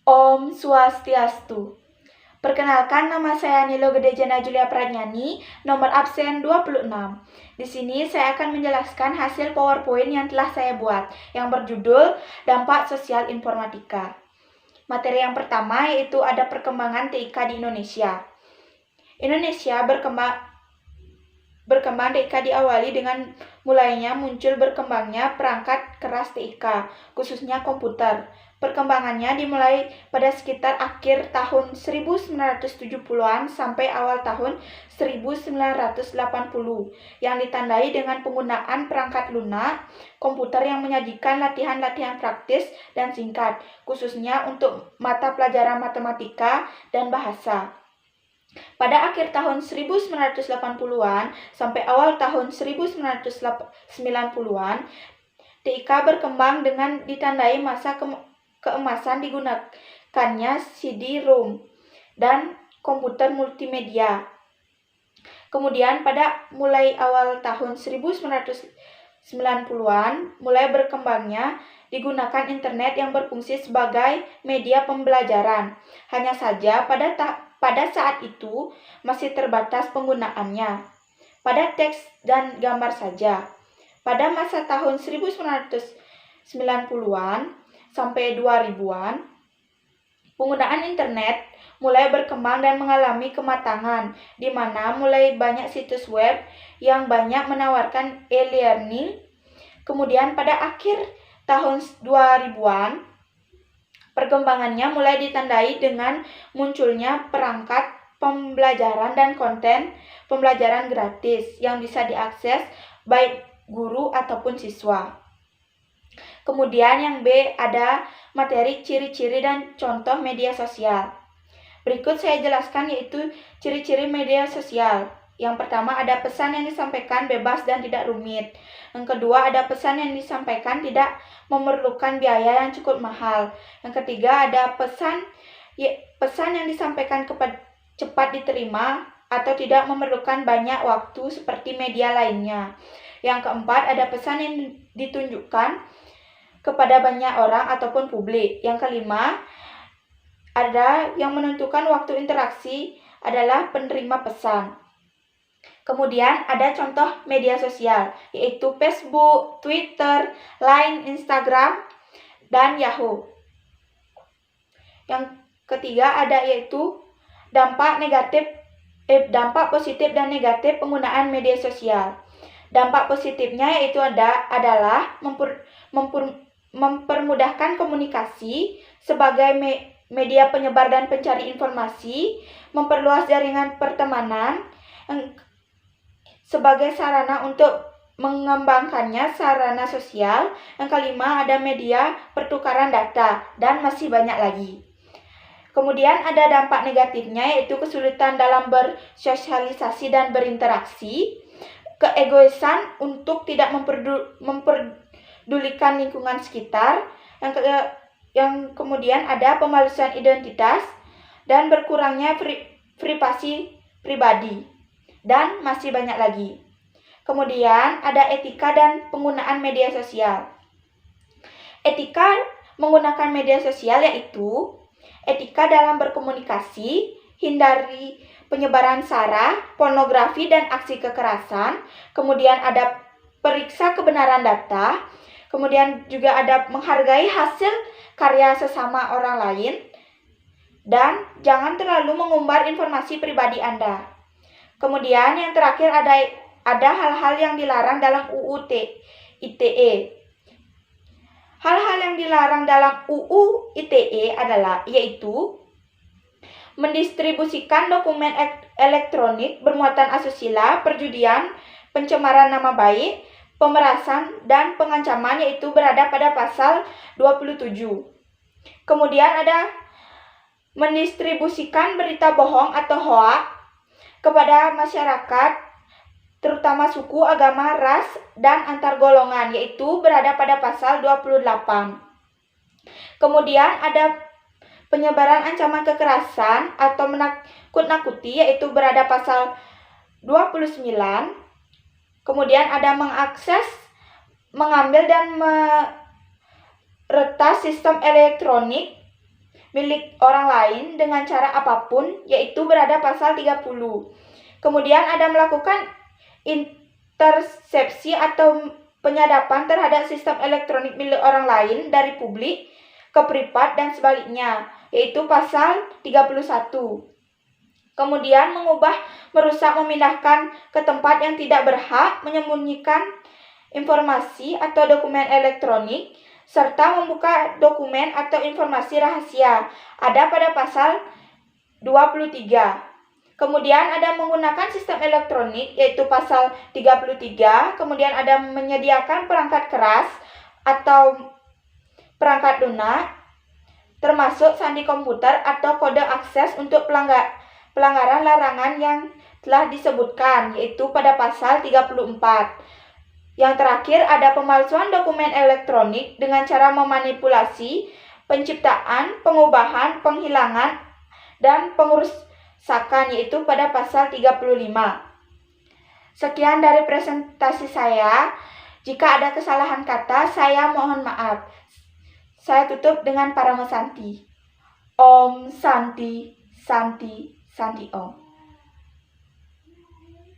Om Swastiastu. Perkenalkan, nama saya Nilo Gede Jana Julia Pradnyani, nomor absen 26. Di sini saya akan menjelaskan hasil PowerPoint yang telah saya buat, yang berjudul Dampak Sosial Informatika. Materi yang pertama yaitu ada perkembangan TIK di Indonesia. Indonesia berkembang TIK diawali dengan mulainya muncul berkembangnya perangkat keras TIK, khususnya komputer. Perkembangannya dimulai pada sekitar akhir tahun 1970-an sampai awal tahun 1980 yang ditandai dengan penggunaan perangkat lunak komputer yang menyajikan latihan-latihan praktis dan singkat, khususnya untuk mata pelajaran matematika dan bahasa. Pada akhir tahun 1980-an sampai awal tahun 1990-an, TIK berkembang dengan ditandai masa keemasan digunakannya CD-ROM dan komputer multimedia. Kemudian pada mulai awal tahun 1990-an mulai berkembangnya digunakan internet yang berfungsi sebagai media pembelajaran. Hanya saja pada saat itu masih terbatas penggunaannya pada teks dan gambar saja. Pada masa tahun 1990-an sampai 2000-an, penggunaan internet mulai berkembang dan mengalami kematangan, di mana mulai banyak situs web yang banyak menawarkan e-learning. Kemudian pada akhir tahun 2000-an, perkembangannya mulai ditandai dengan munculnya perangkat pembelajaran dan konten pembelajaran gratis yang bisa diakses baik guru ataupun siswa. Kemudian yang B ada materi ciri-ciri dan contoh media sosial. Berikut saya jelaskan yaitu ciri-ciri media sosial. Yang pertama ada pesan yang disampaikan bebas dan tidak rumit. Yang kedua ada pesan yang disampaikan tidak memerlukan biaya yang cukup mahal. Yang ketiga ada pesan yang disampaikan cepat diterima atau tidak memerlukan banyak waktu seperti media lainnya. Yang keempat ada pesan yang ditunjukkan kepada banyak orang ataupun publik. Yang kelima, ada yang menentukan waktu interaksi adalah penerima pesan. Kemudian ada contoh media sosial, yaitu Facebook, Twitter, Line, Instagram, dan Yahoo. Yang ketiga ada yaitu dampak positif dan negatif penggunaan media sosial. Dampak positifnya yaitu adalah mempermudahkan komunikasi sebagai media penyebar dan pencari informasi, memperluas jaringan pertemanan sebagai sarana untuk mengembangkannya sarana sosial. Yang kelima ada media pertukaran data dan masih banyak lagi. Kemudian ada dampak negatifnya yaitu kesulitan dalam bersosialisasi dan berinteraksi, keegoisan untuk tidak memperdulikan lingkungan sekitar, yang kemudian ada pemalsuan identitas dan berkurangnya privasi pribadi, dan masih banyak lagi. Kemudian ada etika dan penggunaan media sosial. Etika menggunakan media sosial yaitu etika dalam berkomunikasi, hindari penyebaran sara, pornografi, dan aksi kekerasan. Kemudian ada periksa kebenaran data. Kemudian juga ada menghargai hasil karya sesama orang lain. Dan jangan terlalu mengumbar informasi pribadi Anda. Kemudian yang terakhir ada hal-hal yang dilarang dalam UU ITE. Hal-hal yang dilarang dalam UU ITE adalah yaitu mendistribusikan dokumen elektronik bermuatan asusila, perjudian, pencemaran nama baik, pemerasan, dan pengancaman yaitu berada pada pasal 27. Kemudian ada mendistribusikan berita bohong atau hoak kepada masyarakat terutama suku, agama, ras, dan antar golongan yaitu berada pada pasal 28. Kemudian ada penyebaran ancaman kekerasan atau menakut-nakuti yaitu berada pasal 29. Kemudian ada mengakses, mengambil dan meretas sistem elektronik milik orang lain dengan cara apapun, yaitu berada pasal 30. Kemudian ada melakukan intersepsi atau penyadapan terhadap sistem elektronik milik orang lain dari publik ke privat dan sebaliknya, yaitu pasal 31. Kemudian mengubah, merusak, memindahkan ke tempat yang tidak berhak, menyembunyikan informasi atau dokumen elektronik, serta membuka dokumen atau informasi rahasia, ada pada pasal 23. Kemudian ada menggunakan sistem elektronik, yaitu pasal 33. Kemudian ada menyediakan perangkat keras atau perangkat lunak, termasuk sandi komputer atau kode akses untuk pelanggaran larangan yang telah disebutkan, yaitu pada pasal 34. Yang terakhir ada pemalsuan dokumen elektronik dengan cara memanipulasi, penciptaan, pengubahan, penghilangan, dan pengerusakan, yaitu pada pasal 35. Sekian dari presentasi saya. Jika ada kesalahan kata, saya mohon maaf. Saya tutup dengan Paramasanti. Om Santi, Santi, Santi Om.